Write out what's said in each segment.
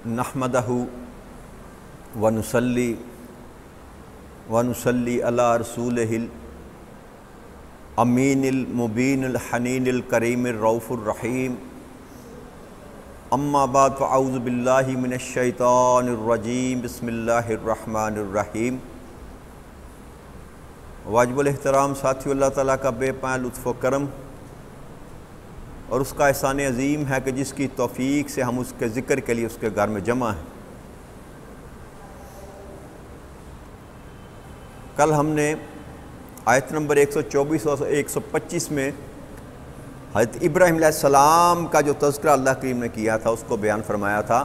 نحمدہ ونصلی علی رسولہ الامین المبین الحنین الکریم الرؤوف الرحیم اما بعد فاعوذ باللہ من الشیطان الرجیم بسم اللہ الرحمن الرحیم۔ واجب الاحترام ساتھیو، اللہ تعالیٰ کا بے پناہ لطف و کرم اور اس کا احسان عظیم ہے کہ جس کی توفیق سے ہم اس کے ذکر کے لیے اس کے گھر میں جمع ہیں۔ کل ہم نے آیت نمبر 124 اور 125 میں حضرت ابراہیم علیہ السلام کا جو تذکرہ اللہ کریم نے کیا تھا اس کو بیان فرمایا تھا،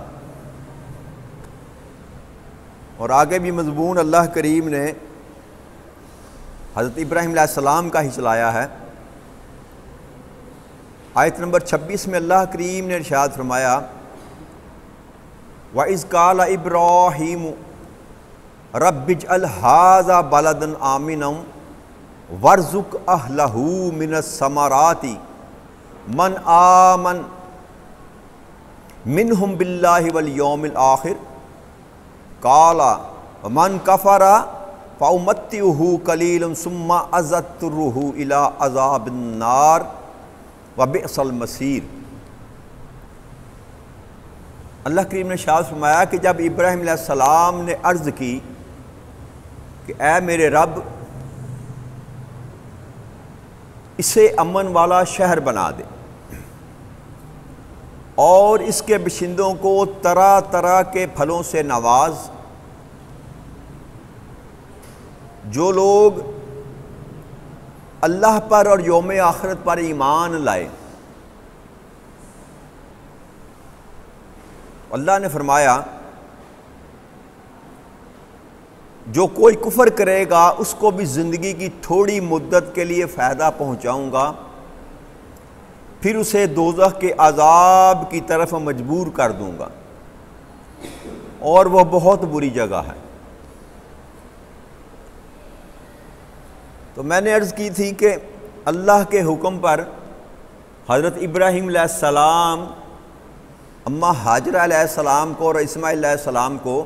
اور آگے بھی مضمون اللہ کریم نے حضرت ابراہیم علیہ السلام کا ہی چلایا ہے۔ آیت نمبر 26 میں اللہ کریم نے ارشاد فرمایا وَإِذْ قَالَ إِبْرَاهِيمُ رَبِّ اجْعَلْ هَٰذَا بَلَدًا آمِنًا وَارْزُقْ أَهْلَهُ مِنَ الثَّمَرَاتِ مَنْ آمَنَ مِنْهُمْ بِاللَّهِ وَالْيَوْمِ الْآخِرِ قَالَ وَمَنْ كَفَرَ فَأُمَتِّعُهُ قَلِيلًا ثُمَّ أَضْطَرُّهُ إِلَىٰ عَذَابِ النَّارِ وَبِئْسَ الْمَصِيرُ۔ اللہ کریم نے ارشاد فرمایا کہ جب ابراہیم علیہ السلام نے عرض کی کہ اے میرے رب اسے امن والا شہر بنا دے اور اس کے باشندوں کو طرح طرح کے پھلوں سے نواز، جو لوگ اللہ پر اور یوم آخرت پر ایمان لائے۔ اللہ نے فرمایا جو کوئی کفر کرے گا اس کو بھی زندگی کی تھوڑی مدت کے لیے فائدہ پہنچاؤں گا، پھر اسے دوزخ کے عذاب کی طرف مجبور کر دوں گا اور وہ بہت بری جگہ ہے۔ تو میں نے عرض کی تھی کہ اللہ کے حکم پر حضرت ابراہیم علیہ السلام اماں ہاجرہ علیہ السلام کو اور اسماعیل علیہ السلام کو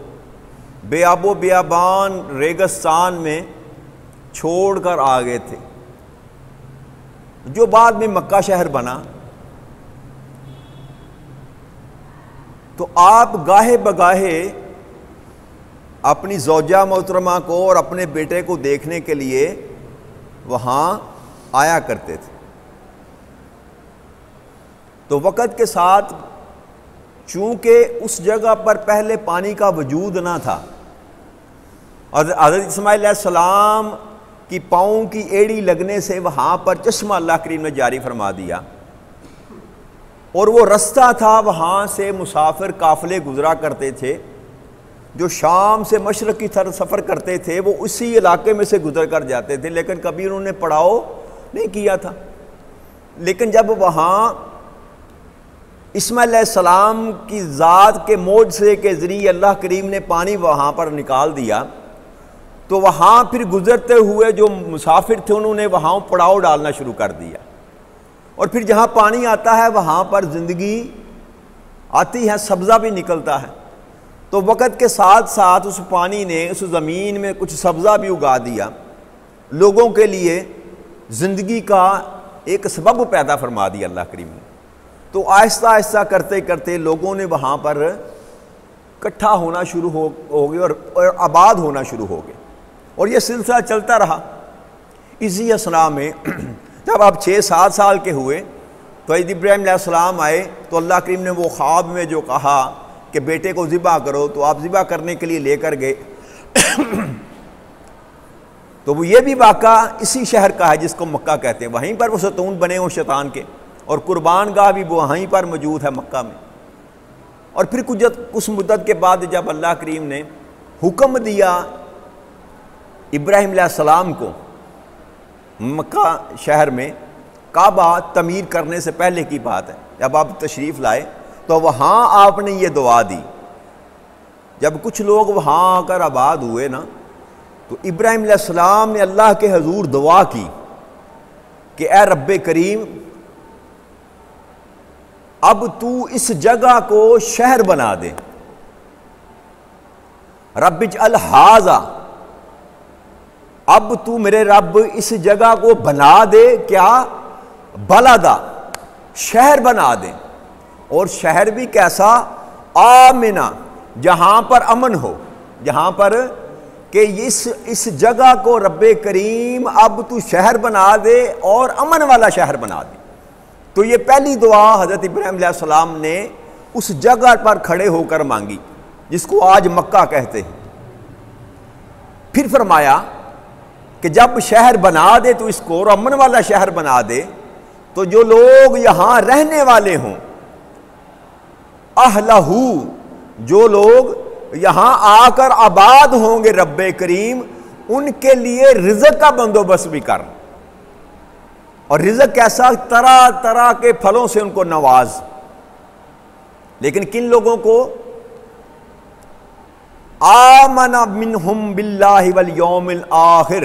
بے آب و بیابان ریگستان میں چھوڑ کر آ گئے تھے، جو بعد میں مکہ شہر بنا۔ تو آپ گاہے بگاہے اپنی زوجہ محترمہ کو اور اپنے بیٹے کو دیکھنے کے لیے وہاں آیا کرتے تھے۔ تو وقت کے ساتھ چونکہ اس جگہ پر پہلے پانی کا وجود نہ تھا، اور حضرت اسماعیل علیہ السلام کی پاؤں کی ایڑی لگنے سے وہاں پر چشمہ اللہ کریم نے جاری فرما دیا، اور وہ رستہ تھا وہاں سے مسافر قافلے گزرا کرتے تھے، جو شام سے مشرق کی طرف سفر کرتے تھے وہ اسی علاقے میں سے گزر کر جاتے تھے، لیکن کبھی انہوں نے پڑاؤ نہیں کیا تھا۔ لیکن جب وہاں اسماعیل علیہ السلام کی ذات کے معجزے کے ذریعے اللہ کریم نے پانی وہاں پر نکال دیا، تو وہاں پھر گزرتے ہوئے جو مسافر تھے انہوں نے وہاں پڑاؤ ڈالنا شروع کر دیا، اور پھر جہاں پانی آتا ہے وہاں پر زندگی آتی ہے، سبزہ بھی نکلتا ہے۔ تو وقت کے ساتھ ساتھ اس پانی نے اس زمین میں کچھ سبزہ بھی اگا دیا، لوگوں کے لیے زندگی کا ایک سبب پیدا فرما دیا اللہ کریم نے۔ تو آہستہ آہستہ کرتے کرتے لوگوں نے وہاں پر اکٹھا ہونا شروع ہو گئے اور آباد ہونا شروع ہو گئے، اور یہ سلسلہ چلتا رہا۔ اسی اثناء میں جب آپ 6-7 سال کے ہوئے تو حضرت ابراہیم علیہ السلام آئے، تو اللہ کریم نے وہ خواب میں جو کہا کہ بیٹے کو ذبح کرو، تو آپ ذبح کرنے کے لیے لے کر گئے۔ تو وہ یہ بھی واقعہ اسی شہر کا ہے جس کو مکہ کہتے ہیں، وہیں پر وہ ستون بنے ہوں شیطان کے، اور قربان گاہ بھی وہیں پر موجود ہے مکہ میں۔ اور پھر کچھ مدت کے بعد جب اللہ کریم نے حکم دیا ابراہیم علیہ السلام کو مکہ شہر میں کعبہ تعمیر کرنے سے پہلے کی بات ہے، جب آپ تشریف لائے تو وہاں آپ نے یہ دعا دی۔ جب کچھ لوگ وہاں آ کر آباد ہوئے نا، تو ابراہیم علیہ السلام نے اللہ کے حضور دعا کی کہ اے رب کریم اب تو اس جگہ کو شہر بنا دے، رب اجعل ھذا، اب تو میرے رب اس جگہ کو بنا دے، کیا؟ بلدا، شہر بنا دے، اور شہر بھی کیسا؟ آمنا، جہاں پر امن ہو، جہاں پر کہ اس جگہ کو رب کریم اب تو شہر بنا دے اور امن والا شہر بنا دے۔ تو یہ پہلی دعا حضرت ابراہیم علیہ السلام نے اس جگہ پر کھڑے ہو کر مانگی جس کو آج مکہ کہتے ہیں۔ پھر فرمایا کہ جب شہر بنا دے تو اس کو، اور امن والا شہر بنا دے، تو جو لوگ یہاں رہنے والے ہوں، اہلہ، جو لوگ یہاں آ کر آباد ہوں گے رب کریم، ان کے لیے رزق کا بندوبست بھی کر، اور رزق کیسا؟ طرح طرح کے پھلوں سے ان کو نواز۔ لیکن کن لوگوں کو؟ آمن منہم باللہ والیوم الآخر،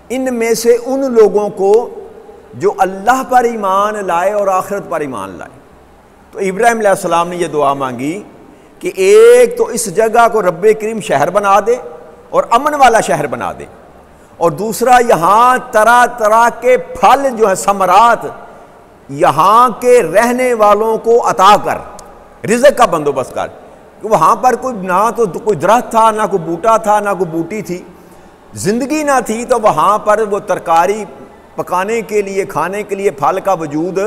ان میں سے ان لوگوں کو جو اللہ پر ایمان لائے اور آخرت پر ایمان لائے۔ تو ابراہیم علیہ السلام نے یہ دعا مانگی کہ ایک تو اس جگہ کو رب کریم شہر بنا دے اور امن والا شہر بنا دے، اور دوسرا یہاں طرح طرح کے پھل جو ہیں، ثمرات، یہاں کے رہنے والوں کو عطا کر، رزق کا بندوبست کر۔ وہاں پر کوئی نہ تو کوئی درخت تھا، نہ کوئی بوٹا تھا، نہ کوئی بوٹی تھی، زندگی نہ تھی، تو وہاں پر وہ ترکاری پکانے کے لیے، کھانے کے لیے پھل کا وجود،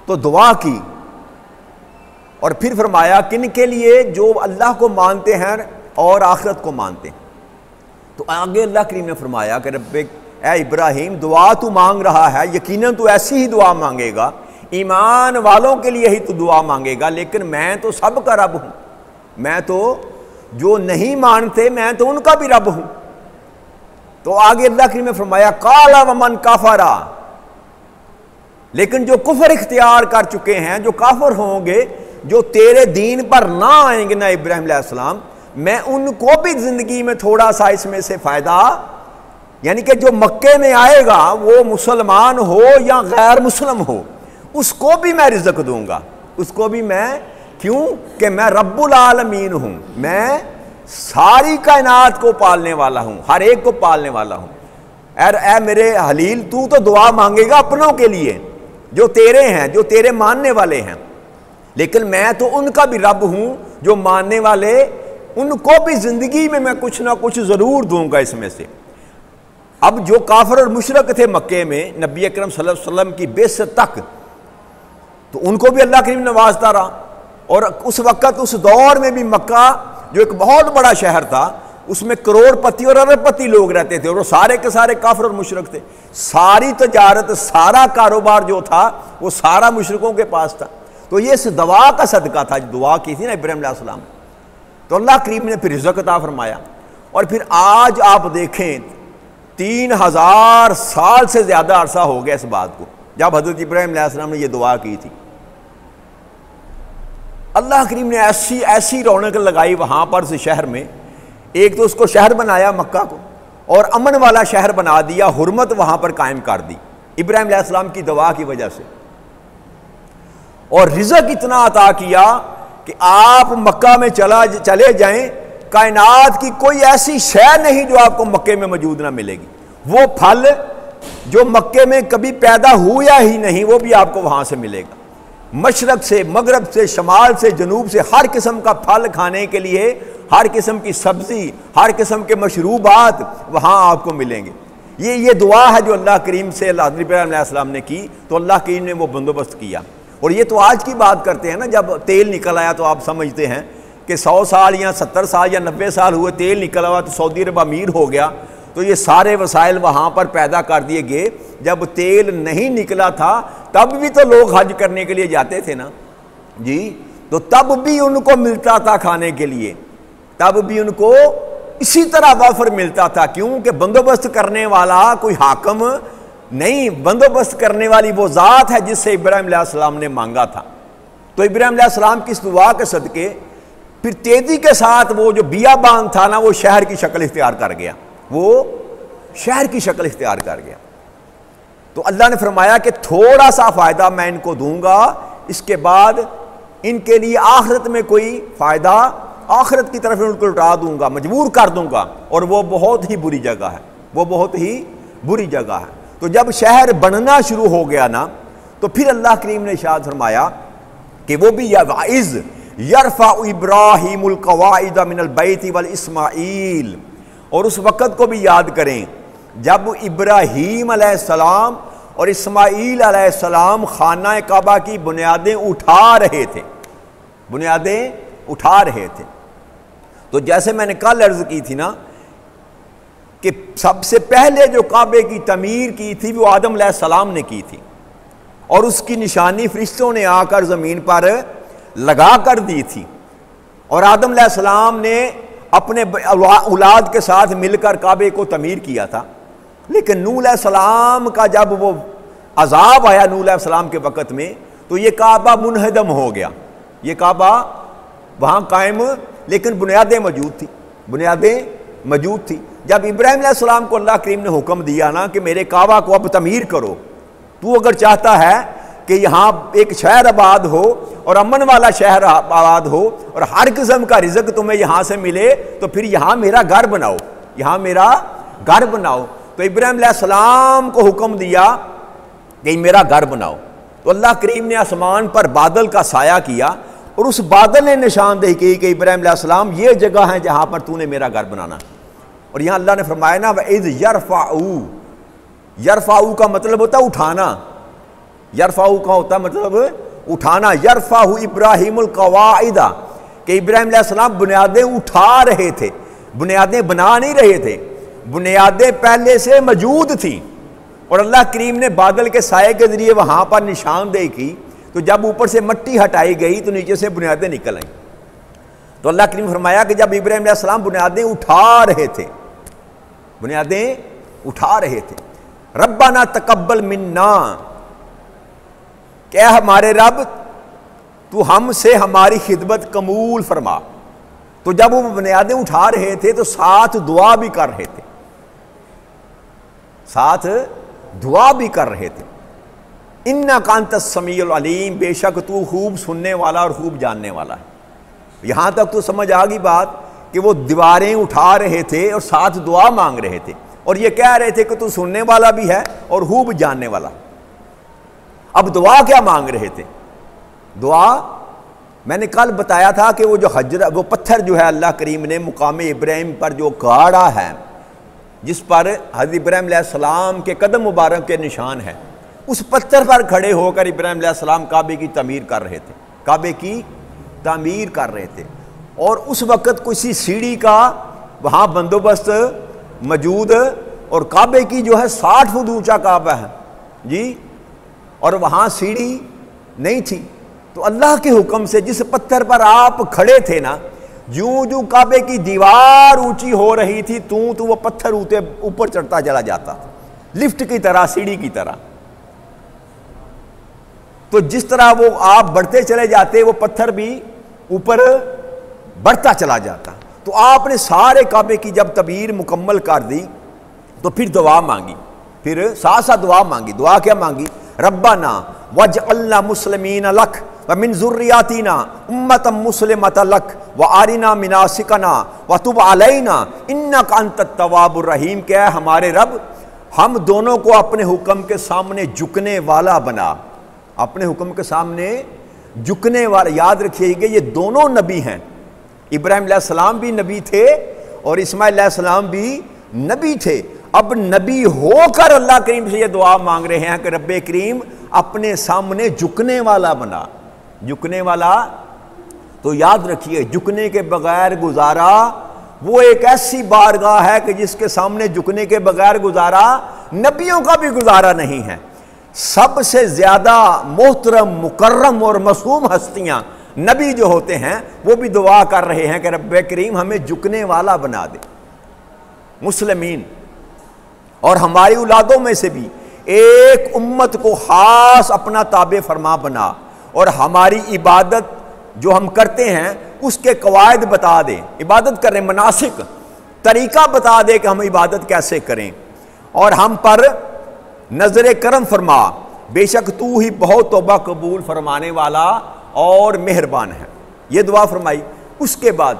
تو دعا کی، اور پھر فرمایا کن کے لیے؟ جو اللہ کو مانتے ہیں اور آخرت کو مانتے ہیں۔ تو آگے اللہ کریم نے فرمایا کہ رب، اے ابراہیم، دعا تو مانگ رہا ہے، یقیناً تو ایسی ہی دعا مانگے گا، ایمان والوں کے لیے ہی تو دعا مانگے گا، لیکن میں تو سب کا رب ہوں، میں تو جو نہیں مانتے میں تو ان کا بھی رب ہوں۔ تو آگے اللہ کریم نے فرمایا قال ومن کفر، لیکن جو کفر اختیار کر چکے ہیں، جو کافر ہوں گے، جو تیرے دین پر نہ آئیں گے، نہ ابراہیم علیہ السلام، میں ان کو بھی زندگی میں تھوڑا سا اس میں سے فائدہ، یعنی کہ جو مکے میں آئے گا وہ مسلمان ہو یا غیر مسلم ہو، اس کو بھی میں رزق دوں گا، اس کو بھی میں، کیوں کہ میں رب العالمین ہوں، میں ساری کائنات کو پالنے والا ہوں، ہر ایک کو پالنے والا ہوں۔ اے میرے حلیل، تو دعا مانگے گا اپنوں کے لیے جو تیرے ہیں، جو تیرے ماننے والے ہیں، لیکن میں تو ان کا بھی رب ہوں جو ماننے والے، ان کو بھی زندگی میں کچھ نہ کچھ ضرور دوں گا اس میں سے۔ اب جو کافر اور مشرک تھے مکے میں نبی اکرم صلی اللہ علیہ وسلم کی بعثت تک، تو ان کو بھی اللہ کریم نوازتا رہا، اور اس وقت اس دور میں بھی مکہ جو ایک بہت بڑا شہر تھا، اس میں کروڑ پتی اور ارب پتی لوگ رہتے تھے، اور وہ سارے کے سارے کافر اور مشرک تھے، ساری تجارت، سارا کاروبار جو تھا وہ سارا مشرکوں کے پاس تھا۔ تو یہ اس دعا کا صدقہ تھا، جو دعا کی تھی نا ابراہیم علیہ السلام، تو اللہ کریم نے پھر رزق عطا فرمایا۔ اور پھر آج آپ دیکھیں 3000 سال سے زیادہ عرصہ ہو گیا اس بات کو جب حضرت ابراہیم علیہ السلام نے یہ دعا کی تھی۔ اللہ کریم نے ایسی رونق لگائی وہاں پر اس شہر میں، ایک تو اس کو شہر بنایا مکہ کو، اور امن والا شہر بنا دیا، حرمت وہاں پر قائم کر دی ابراہیم علیہ السلام کی دعا کی وجہ سے، اور رزق اتنا عطا کیا کہ آپ مکہ میں چلے جائیں، کائنات کی کوئی ایسی شے نہیں جو آپ کو مکے میں موجود نہ ملے گی، وہ پھل جو مکے میں کبھی پیدا ہوا ہی نہیں وہ بھی آپ کو وہاں سے ملے گا، مشرق سے، مغرب سے، شمال سے، جنوب سے، ہر قسم کا پھل کھانے کے لیے، ہر قسم کی سبزی، ہر قسم کے مشروبات وہاں آپ کو ملیں گے۔ یہ دعا ہے جو اللہ کریم سے حضرت ابراہیم علیہ السلام نے کی، تو اللہ کریم نے وہ بندوبست کیا۔ اور یہ تو آج کی بات کرتے ہیں نا، جب تیل نکل آیا تو آپ سمجھتے ہیں کہ 100 سال یا 70 سال یا 90 سال ہوئے، تیل نکل آیا تو سعودی عرب امیر ہو گیا، تو یہ سارے وسائل وہاں پر پیدا کر دیے گئے۔ جب تیل نہیں نکلا تھا تب بھی تو لوگ حج کرنے کے لیے جاتے تھے نا جی، تو تب بھی ان کو ملتا تھا کھانے کے لیے، تب بھی ان کو اسی طرح وافر ملتا تھا، کیونکہ بندوبست کرنے والا کوئی حاکم نہیں، بندوبست کرنے والی وہ ذات ہے جس سے ابراہیم علیہ السلام نے مانگا تھا۔ تو ابراہیم علیہ السلام کی اس دعا کے صدقے پھر تیزی کے ساتھ وہ جو بیابان تھا نا، وہ شہر کی شکل اختیار کر گیا، وہ شہر کی شکل اختیار کر گیا۔ تو اللہ نے فرمایا کہ تھوڑا سا فائدہ میں ان کو دوں گا، اس کے بعد ان کے لیے آخرت میں کوئی فائدہ آخرت کی طرف ان کو لٹا دوں گا، مجبور کر دوں گا، اور وہ بہت ہی بری جگہ ہے، وہ بہت ہی بری جگہ ہے۔ تو جب شہر بننا شروع ہو گیا نا، تو پھر اللہ کریم نے ارشاد فرمایا کہ وہ بھی وَإِذْ يَرْفَعُ إِبْرَاهِيمُ الْقَوَاعِدَ مِنَ الْبَيْتِ وَالْإِسْمَاعِيلِ، اور اس وقت کو بھی یاد کریں جب ابراہیم علیہ السلام اور اسماعیل علیہ السلام خانہ کعبہ کی بنیادیں اٹھا رہے تھے، بنیادیں اٹھا رہے تھے۔ تو جیسے میں نے کل عرض کی تھی نا کہ سب سے پہلے جو کعبے کی تعمیر کی تھی وہ آدم علیہ السلام نے کی تھی، اور اس کی نشانی فرشتوں نے آ کر زمین پر لگا کر دی تھی، اور آدم علیہ السلام نے اپنے اولاد کے ساتھ مل کر کعبے کو تعمیر کیا تھا۔ لیکن نوح علیہ السلام کا جب وہ عذاب آیا نوح علیہ السلام کے وقت میں، تو یہ کعبہ منہدم ہو گیا، یہ کعبہ وہاں قائم، لیکن بنیادیں موجود تھی، بنیادیں موجود تھی۔ جب ابراہیم علیہ السلام کو اللہ کریم نے حکم دیا نا کہ میرے کعبہ کو اب تعمیر کرو، تو اگر چاہتا ہے کہ یہاں ایک شہر آباد ہو اور امن والا شہر آباد ہو اور ہر قسم کا رزق تمہیں یہاں سے ملے، تو پھر یہاں میرا گھر بناؤ، یہاں میرا گھر بناؤ۔ تو ابراہیم علیہ السلام کو حکم دیا کہ میرا گھر بناؤ، تو اللہ کریم نے آسمان پر بادل کا سایہ کیا، اور اس بادل نے نشاندہی کی کہ ابراہیم علیہ السلام یہ جگہ ہے جہاں پر تو نے میرا گھر بنانا۔ اور یہاں اللہ نے فرمایا نا وَإِذْ يَرْفَعُ، یرفعُ کا مطلب ہوتا ہے اٹھانا، یرفعُ کا ہوتا ہے مطلب اٹھانا، یرفعُ ابراہیم القواعد، کہ ابراہیم علیہ السلام بنیادیں اٹھا رہے تھے، بنیادیں بنا نہیں رہے تھے، بنیادیں پہلے سے موجود تھیں، اور اللہ کریم نے بادل کے سائے کے ذریعے وہاں پر نشاندہی کی، تو جب اوپر سے مٹی ہٹائی گئی تو نیچے سے بنیادیں نکل آئیں۔ تو اللہ کریم فرمایا کہ جب ابراہیم علیہ السلام بنیادیں اٹھا رہے تھے، بنیادیں اٹھا رہے تھے، ربنا تقبل منا، کہ ہمارے رب تو ہم سے ہماری خدمت قبول فرما۔ تو جب وہ بنیادیں اٹھا رہے تھے تو ساتھ دعا بھی کر رہے تھے، ساتھ دعا بھی کر رہے تھے۔ انک انت السمیع العلیم، بے شک تو خوب سننے والا اور خوب جاننے والا ہے۔ یہاں تک تو سمجھ آ گئی بات کہ وہ دیواریں اٹھا رہے تھے اور ساتھ دعا مانگ رہے تھے، اور یہ کہہ رہے تھے کہ تو سننے والا بھی ہے اور خوب جاننے والا۔ اب دعا کیا مانگ رہے تھے؟ دعا میں نے کل بتایا تھا کہ وہ جو وہ پتھر جو ہے اللہ کریم نے مقام ابراہیم پر جو گاڑا ہے، جس پر حضرت ابراہیم علیہ السلام کے قدم مبارک کے نشان ہے، اس پتھر پر کھڑے ہو کر ابراہیم علیہ السلام کعبے کی تعمیر کر رہے تھے، کعبے کی تعمیر کر رہے تھے۔ اور اس وقت کسی سیڑھی کا وہاں بندوبست موجود، اور کعبے کی جو ہے 60 فٹ اونچا کعبہ ہے جی، اور وہاں سیڑھی نہیں تھی۔ تو اللہ کے حکم سے جس پتھر پر آپ کھڑے تھے نا، جوں جو کعبے کی دیوار اونچی ہو رہی تھی تو وہ پتھر اوپر چڑھتا چلا جاتا، لفٹ کی طرح، سیڑھی کی طرح۔ تو جس طرح وہ آپ بڑھتے چلے جاتے وہ پتھر بھی اوپر بڑھتا چلا جاتا۔ تو آپ نے سارے کعبے کی جب تعمیر مکمل کر دی تو پھر دعا مانگی، پھر ساتھ ساتھ دعا مانگی۔ دعا کیا مانگی؟ ربنا وجعلنا مسلمین لک ومن ذریاتنا امۃ مسلمۃ لک وارنا مناسکنا وتب علینا انک انت التواب الرحیم، کہ اے ہمارے رب ہم دونوں کو اپنے حکم کے سامنے جھکنے والا بنا، اپنے حکم کے سامنے جھکنے والا۔ یاد رکھیے کہ یہ دونوں نبی ہیں، ابراہیم علیہ السلام بھی نبی تھے اور اسماعیل علیہ السلام بھی نبی تھے۔ اب نبی ہو کر اللہ کریم سے یہ دعا مانگ رہے ہیں کہ رب کریم اپنے سامنے جھکنے والا بنا، جھکنے والا۔ تو یاد رکھیے جھکنے کے بغیر گزارا وہ ایک ایسی بارگاہ ہے کہ جس کے سامنے جھکنے کے بغیر گزارا نبیوں کا بھی گزارا نہیں ہے۔ سب سے زیادہ محترم، مکرم اور معصوم ہستیاں نبی جو ہوتے ہیں وہ بھی دعا کر رہے ہیں کہ رب کریم ہمیں جھکنے والا بنا دے، مسلمین۔ اور ہماری اولادوں میں سے بھی ایک امت کو خاص اپنا تابع فرما بنا، اور ہماری عبادت جو ہم کرتے ہیں اس کے قواعد بتا دے، عبادت کریں مناسک طریقہ بتا دے کہ ہم عبادت کیسے کریں، اور ہم پر نظر کرم فرما، بے شک تو ہی بہت توبہ قبول فرمانے والا اور مہربان ہے۔ یہ دعا فرمائی۔ اس کے بعد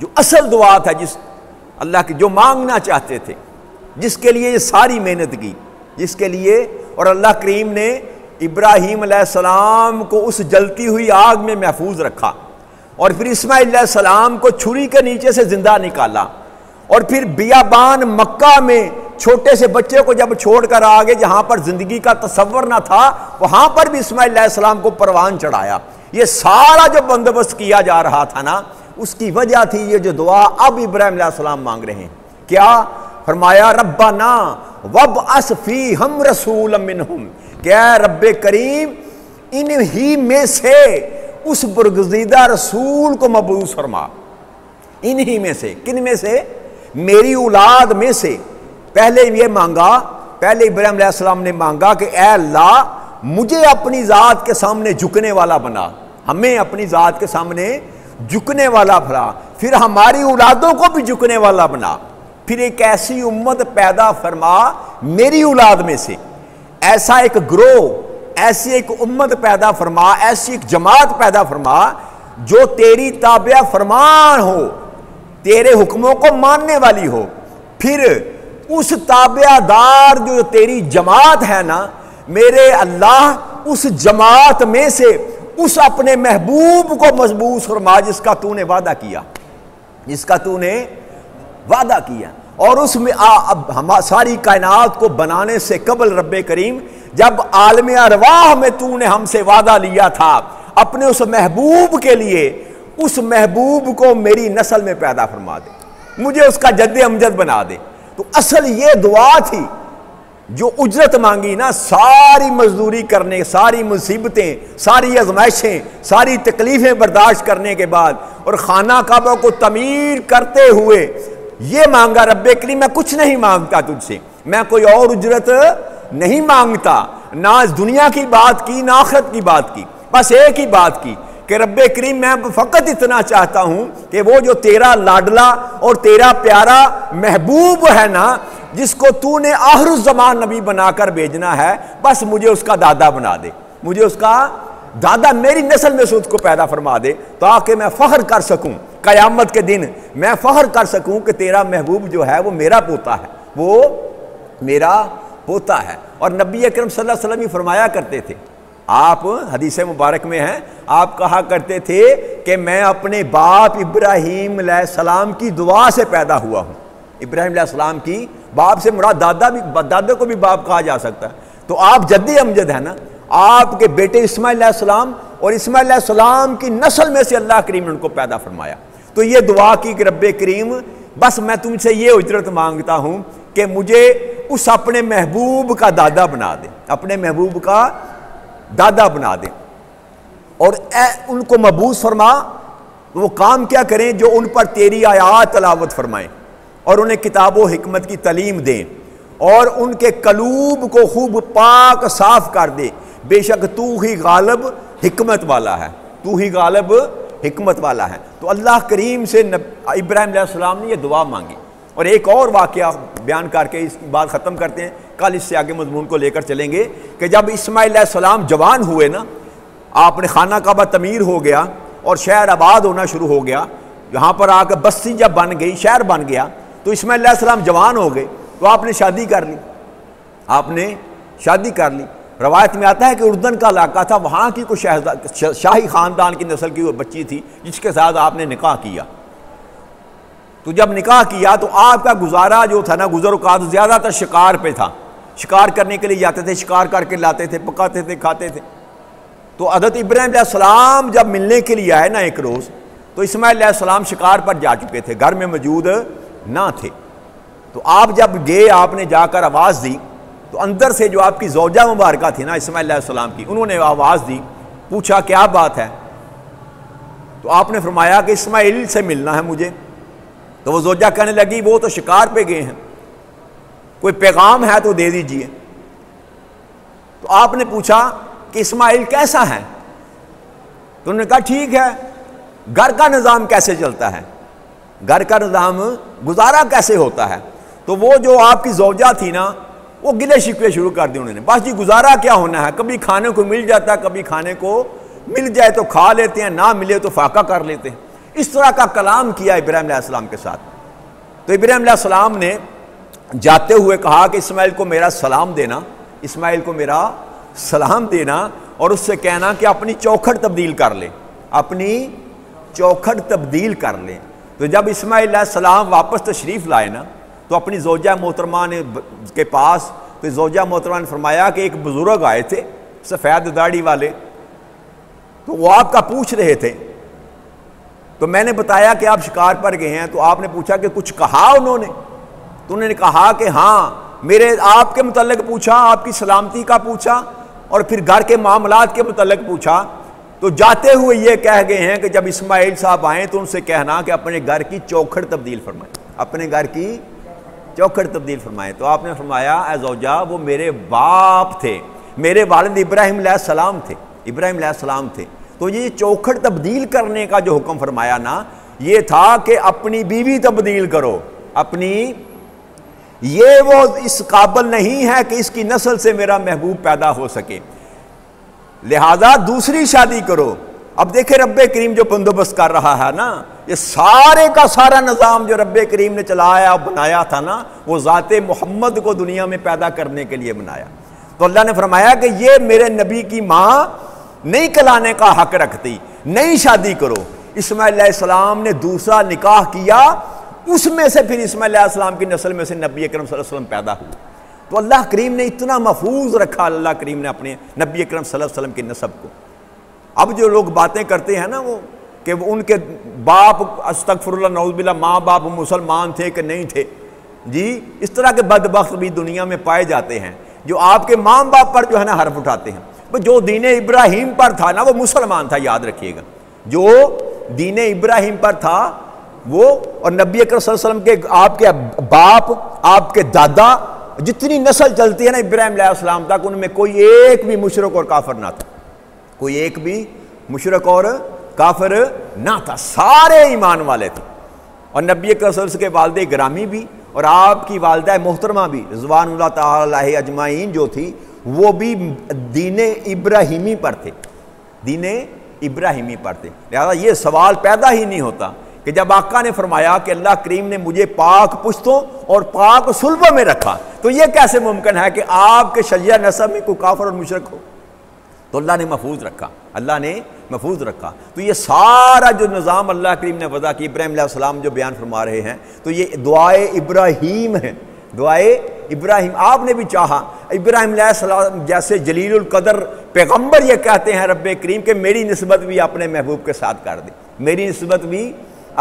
جو اصل دعا تھا، جس اللہ کی جو مانگنا چاہتے تھے، جس کے لیے یہ ساری محنت کی، جس کے لیے، اور اللہ کریم نے ابراہیم علیہ السلام کو اس جلتی ہوئی آگ میں محفوظ رکھا، اور پھر اسماعیل علیہ السلام کو چھری کے نیچے سے زندہ نکالا، اور پھر بیابان مکہ میں چھوٹے سے بچے کو جب چھوڑ کر آگے جہاں پر زندگی کا تصور نہ تھا، وہاں پر بھی اسماعیل علیہ السلام کو پروان چڑھایا۔ یہ سارا جو بندوبست کیا جا رہا تھا نا، اس کی وجہ تھی یہ جو دعا اب ابراہیم علیہ السلام مانگ رہے ہیں۔ کیا فرمایا؟ ربنا وابعث فیہم رسولا منہم، کہ اے رب کریم انہی میں سے اس برگزیدہ رسول کو مبعوث فرما۔ انہی میں سے، کن میں سے؟ میری اولاد میں سے۔ پہلے یہ مانگا، پہلے ابراہیم علیہ السلام نے مانگا کہ اے اللہ مجھے اپنی ذات کے سامنے جھکنے والا بنا، ہمیں اپنی ذات کے سامنے جھکنے والا بنا، پھر ہماری اولادوں کو بھی جھکنے والا بنا، پھر ایک ایسی امت پیدا فرما میری اولاد میں سے، ایسا ایک گروہ، ایسی ایک امت پیدا فرما، ایسی ایک جماعت پیدا فرما جو تیری تابع فرمان ہو، تیرے حکموں کو ماننے والی ہو۔ پھر اس تابع دار جو تیری جماعت ہے نا میرے اللہ، اس جماعت میں سے اس اپنے محبوب کو مضبوط فرما جس کا تو نے وعدہ کیا، جس کا تو نے وعدہ کیا۔ اور اس میں ساری کائنات کو بنانے سے قبل رب کریم جب عالم ارواح میں تو نے ہم سے وعدہ لیا تھا اپنے اس محبوب کے لیے، اس محبوب کو میری نسل میں پیدا فرما دے، مجھے اس کا جد امجد بنا دے۔ تو اصل یہ دعا تھی جو اجرت مانگی نا، ساری مزدوری کرنے، ساری مصیبتیں، ساری آزمائشیں، ساری تکلیفیں برداشت کرنے کے بعد، اور خانہ کعبہ کو تعمیر کرتے ہوئے یہ مانگا رب کریم میں کچھ نہیں مانگتا تجھ سے، میں کوئی اور اجرت نہیں مانگتا، نہ دنیا کی بات کی نہ آخرت کی بات کی، بس ایک ہی بات کی کہ رب کریم میں فقط اتنا چاہتا ہوں کہ وہ جو تیرا لاڈلا اور تیرا پیارا محبوب ہے نا، جس کو تو نے آخر الزمان نبی بنا کر بھیجنا ہے، بس مجھے اس کا دادا بنا دے، مجھے اس کا دادا میری نسل میں سے اس کو پیدا فرما دے، تاکہ میں فخر کر سکوں قیامت کے دن، میں فخر کر سکوں کہ تیرا محبوب جو ہے وہ میرا پوتا ہے، وہ میرا پوتا ہے۔ اور نبی اکرم صلی اللہ علیہ وسلم ہی فرمایا کرتے تھے، آپ حدیث مبارک میں ہیں، آپ کہا کرتے تھے کہ میں اپنے باپ ابراہیم علیہ السلام کی دعا سے پیدا ہوا ہوں۔ ابراہیم علیہ السلام کی باپ سے مراد دادا کو بھی باپ کہا جا سکتا ہے، تو آپ جد امجد ہے نا، آپ کے بیٹے اسماعیل علیہ السلام اور اسماعیل علیہ السلام کی نسل میں سے اللہ کریم نے ان کو پیدا فرمایا۔ تو یہ دعا کی کہ رب کریم بس میں تم سے یہ اجرت مانگتا ہوں کہ مجھے اس اپنے محبوب کا دادا بنا دے، اپنے محبوب کا دادا بنا دے، اور ان کو مبعوث فرما، وہ کام کیا کریں جو ان پر تیری آیات تلاوت فرمائیں، اور انہیں کتاب و حکمت کی تعلیم دیں، اور ان کے قلوب کو خوب پاک صاف کر دے، بے شک تو ہی غالب حکمت والا ہے، تو ہی غالب حکمت والا ہے۔ تو اللہ کریم سے ابراہیم علیہ السلام نے یہ دعا مانگی۔ اور ایک اور واقعہ بیان کر کے اس کی بات ختم کرتے ہیں، کل اس سے آگے مضمون کو لے کر چلیں گے، کہ جب اسماعیل علیہ السلام جوان ہوئے نا، آپ نے خانہ کعبہ تعمیر ہو گیا اور شہر آباد ہونا شروع ہو گیا، یہاں پر آ کر بستی جب بن گئی، شہر بن گیا، تو اسماعیل علیہ السلام جوان ہو گئے، تو آپ نے شادی کر لی، آپ نے شادی کر لی۔ روایت میں آتا ہے کہ اردن کا علاقہ تھا، وہاں کی کوئی شاہی خاندان کی نسل کی وہ بچی تھی جس کے ساتھ آپ نے نکاح کیا۔ تو جب نکاح کیا تو آپ کا گزارا جو تھا نا، گزر اوقات زیادہ تر شکار پہ تھا، شکار کرنے کے لیے جاتے تھے، شکار کر کے لاتے تھے، پکاتے تھے، کھاتے تھے۔ تو حضرت ابراہیم علیہ السلام جب ملنے کے لیے آئے نا ایک روز، تو اسماعیل علیہ السلام شکار پر جا چکے تھے، گھر میں موجود نہ تھے۔ تو آپ جب گئے، آپ نے جا کر آواز دی، تو اندر سے جو آپ کی زوجہ مبارکہ تھی نا اسماعیل علیہ السلام کی، انہوں نے آواز دی، پوچھا کیا بات ہے؟ تو آپ نے فرمایا کہ اسماعیل سے ملنا ہے مجھے۔ تو وہ زوجہ کہنے لگی وہ تو شکار پہ گئے ہیں، کوئی پیغام ہے تو دے دیجئے۔ تو آپ نے پوچھا کہ اسماعیل کیسا ہے؟ تو انہوں نے کہا ٹھیک ہے۔ گھر کا نظام کیسے چلتا ہے؟ گھر کا نظام گزارا کیسے ہوتا ہے؟ تو وہ جو آپ کی زوجہ تھی نا، وہ گلے شکوے شروع کر دی انہوں نے، بس جی گزارا کیا ہونا ہے، کبھی کھانے کو مل جاتا ہے، کبھی کھانے کو مل جائے تو کھا لیتے ہیں، نہ ملے تو فاقہ کر لیتے ہیں۔ اس طرح کا کلام کیا ابراہیم علیہ السلام کے ساتھ۔ تو ابراہیم علیہ السلام نے جاتے ہوئے کہا کہ اسماعیل کو میرا سلام دینا، اسماعیل کو میرا سلام دینا، اور اس سے کہنا کہ اپنی چوکھٹ تبدیل کر لے، اپنی چوکھٹ تبدیل کر لیں۔ تو جب اسماعیل علیہ السلام واپس تشریف لائے نا تو اپنی زوجہ محترمہ نے کے پاس، تو زوجہ محترمہ نے فرمایا کہ ایک بزرگ آئے تھے سفید داڑھی والے، تو وہ آپ کا پوچھ رہے تھے، تو میں نے بتایا کہ آپ شکار پر گئے ہیں، تو آپ نے پوچھا کہ کچھ کہا انہوں نے؟ تو انہوں نے کہا کہ ہاں میرے آپ کے متعلق پوچھا، آپ کی سلامتی کا پوچھا، اور پھر گھر کے معاملات کے متعلق پوچھا۔ تو جاتے ہوئے یہ کہہ گئے ہیں کہ جب اسماعیل صاحب آئیں تو ان سے کہنا کہ اپنے گھر کی چوکھٹ تبدیل فرمائیں، اپنے گھر کی چوکھٹ تبدیل فرمائیں۔ تو آپ نے فرمایا اے زوجہ وہ میرے باپ تھے، میرے والد ابراہیم علیہ السلام تھے، ابراہیم علیہ السلام تھے۔ تو یہ چوکھٹ تبدیل کرنے کا جو حکم فرمایا نا، یہ تھا کہ اپنی بیوی تبدیل کرو، اپنی، یہ وہ اس قابل نہیں ہے کہ اس کی نسل سے میرا محبوب پیدا ہو سکے، لہذا دوسری شادی کرو۔ اب دیکھیں رب کریم جو بندوبست کر رہا ہے نا، یہ سارے کا سارا نظام جو رب کریم نے چلایا بنایا تھا نا، وہ ذات محمد کو دنیا میں پیدا کرنے کے لیے بنایا۔ تو اللہ نے فرمایا کہ یہ میرے نبی کی ماں نہیں کلانے کا حق رکھتی، نئی شادی کرو۔ اسماعیل علیہ السلام نے دوسرا نکاح کیا، اس میں سے پھر اسماعیل علیہ السلام کی نسل میں سے نبی اکرم صلی اللہ علیہ وسلم پیدا ہوئے۔ تو اللہ کریم نے اتنا محفوظ رکھا، اللہ کریم نے اپنے نبی اکرم صلی اللہ علیہ وسلم کی نسب کو۔ اب جو لوگ باتیں کرتے ہیں نا وہ کہ ان کے باپ استغفر اللہ نعوذ باللہ ماں باپ مسلمان تھے کہ نہیں تھے، جی اس طرح کے بدبخت بھی دنیا میں پائے جاتے ہیں جو آپ کے ماں باپ پر جو ہے نا حرف اٹھاتے ہیں۔ جو دین ابراہیم پر تھا نا وہ مسلمان تھا، یاد رکھیے گا، جو دین ابراہیم پر تھا وہ، اور نبی اکرم صلی اللہ علیہ وسلم کے آپ کے باپ، آپ کے دادا، جتنی نسل چلتی ہے نا ابراہیم علیہ السلام تک، ان میں کوئی ایک بھی مشرک اور کافر نہ تھا، کوئی ایک بھی مشرک اور کافر نہ تھا، سارے ایمان والے تھے۔ اور نبی اکرم صلی اللہ علیہ وسلم کے والد گرامی بھی اور آپ کی والدہ محترمہ بھی رضوان اللہ تعالی علیہ اجمعین جو تھی، وہ بھی دین ابراہیمی پر تھے، دین ابراہیمی پر تھے۔ لہذا یہ سوال پیدا ہی نہیں ہوتا کہ جب آقا نے فرمایا کہ اللہ کریم نے مجھے پاک پشتوں اور پاک صلبوں میں رکھا، تو یہ کیسے ممکن ہے کہ آپ کے شجرہ نسب میں کوئی کافر اور مشرک ہو؟ تو اللہ نے محفوظ رکھا، اللہ نے محفوظ رکھا۔ تو یہ سارا جو نظام اللہ کریم نے وضع کی، ابراہیم علیہ السلام جو بیان فرما رہے ہیں، تو یہ دعائے ابراہیم ہے، دعائے ابراہیم۔ آپ نے بھی چاہا، ابراہیم علیہ السلام جیسے جلیل القدر پیغمبر یہ کہتے ہیں رب کریم کہ میری نسبت بھی اپنے محبوب کے ساتھ کر دے، میری نسبت بھی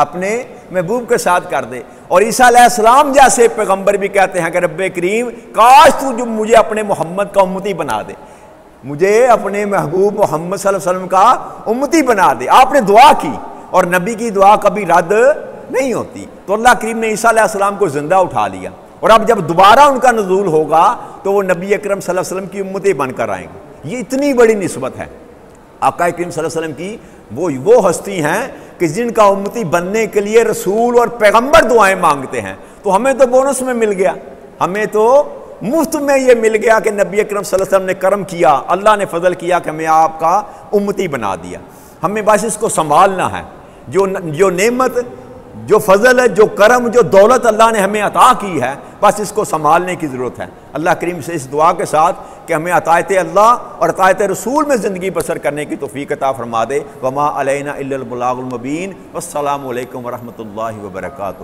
اپنے محبوب کے ساتھ کر دے۔ اور عیسیٰ علیہ السلام جیسے پیغمبر بھی کہتے ہیں کہ رب کریم کاش تو جو مجھے اپنے محمد کا امتی بنا دے، مجھے اپنے محبوب محمد صلی اللہ علیہ وسلم کا امتی بنا دے۔ آپ نے دعا کی، اور نبی کی دعا کبھی رد نہیں ہوتی۔ تو اللہ کریم نے عیسیٰ علیہ السلام کو زندہ اٹھا لیا، اور اب جب دوبارہ ان کا نزول ہوگا تو وہ نبی اکرم صلی اللہ علیہ وسلم کی امتی بن کر آئیں گے۔ یہ اتنی بڑی نسبت ہے آقا کریم صلی اللہ علیہ وسلم کی، وہ ہستی ہیں کہ جن کا امتی بننے کے لیے رسول اور پیغمبر دعائیں مانگتے ہیں۔ تو ہمیں تو بونس میں مل گیا، ہمیں تو مفت میں یہ مل گیا کہ نبی اکرم صلی اللہ علیہ وسلم نے کرم کیا، اللہ نے فضل کیا کہ ہمیں آپ کا امتی بنا دیا۔ ہمیں بس اس کو سنبھالنا ہے، جو نعمت، جو فضل، جو کرم، جو دولت اللہ نے ہمیں عطا کی ہے، بس اس کو سنبھالنے کی ضرورت ہے۔ اللہ کریم سے اس دعا کے ساتھ کہ ہمیں اطاعت اللہ اور اطاعت رسول میں زندگی بسر کرنے کی توفیق عطا فرما دے۔ وما علینا الا البلاغ المبین۔ والسلام علیکم ورحمۃ اللہ وبرکاتہ۔